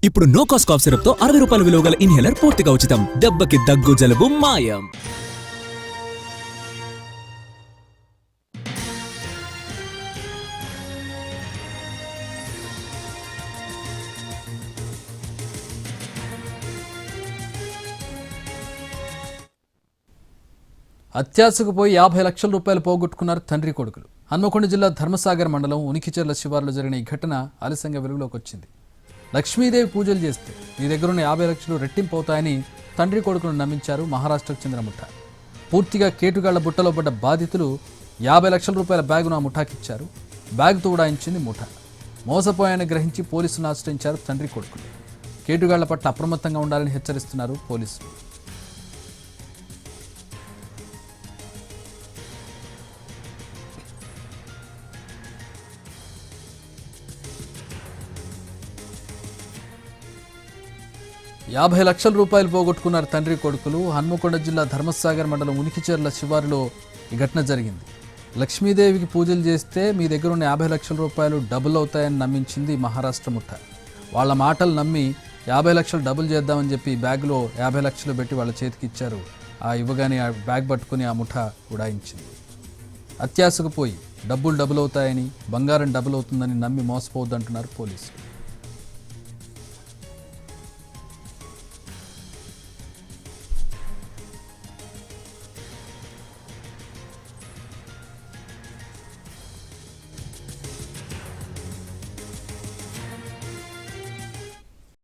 ఇప్పుడు no cost cough syrup తో 60 రూపాయల విలువ గల ఇన్హేలర్ పూర్తిగా ఉచితం. దెబ్బకి దగ్గు జలుబు మాయం. అత్యాశకు పోయి 50 లక్షల రూపాయలు పోగొట్టుకున్నారు తండ్రి కొడుకులు. హన్మకొండ జిల్లా ధర్మసాగర్ మండలం ఉనికిచెర్ల శివార్లో జరిగిన ఈ ఘటన ఆలస్యంగా వెలుగులోకి వచ్చింది. లక్ష్మీదేవి పూజలు చేస్తే మీ దగ్గరున్న 50 లక్షలు రెట్టింపు అవుతాయని తండ్రి కొడుకులను నమ్మించారు మహారాష్ట్రకు చెందిన ముఠా. పూర్తిగా కేటుగాళ్ల బుట్టలో పడ్డ బాధితులు 50 లక్షల రూపాయల బ్యాగును ఆ ముఠాకిచ్చారు. బ్యాగుతో ఉడాయించింది ముఠా. మోసపోయాన్ని గ్రహించి పోలీసులను ఆశ్రయించారు తండ్రి కొడుకులు. కేటుగాళ్ల పట్ల అప్రమత్తంగా ఉండాలని హెచ్చరిస్తున్నారు పోలీసులు. యాభై లక్షల రూపాయలు పోగొట్టుకున్నారు తండ్రి కొడుకులు. హన్మకొండ జిల్లా ధర్మసాగర్ మండలం ఉనికిచెర్ల శివారులో ఈ ఘటన జరిగింది. లక్ష్మీదేవికి పూజలు చేస్తే మీ దగ్గర ఉన్న 50 లక్షల రూపాయలు డబుల్ అవుతాయని నమ్మించింది మహారాష్ట్ర ముఠా. వాళ్ళ మాటలు నమ్మి 50 లక్షలు డబుల్ చేద్దామని చెప్పి బ్యాగ్లో 50 లక్షలు పెట్టి వాళ్ళ చేతికి ఇచ్చారు. ఆ ఇవ్వగానే ఆ బ్యాగ్ పట్టుకుని ఆ ముఠా ఉడాయించింది. అత్యాశకు పోయి డబ్బులు డబుల్ అవుతాయని, బంగారం డబుల్ అవుతుందని నమ్మి మోసపోవద్దంటున్నారు పోలీసులు.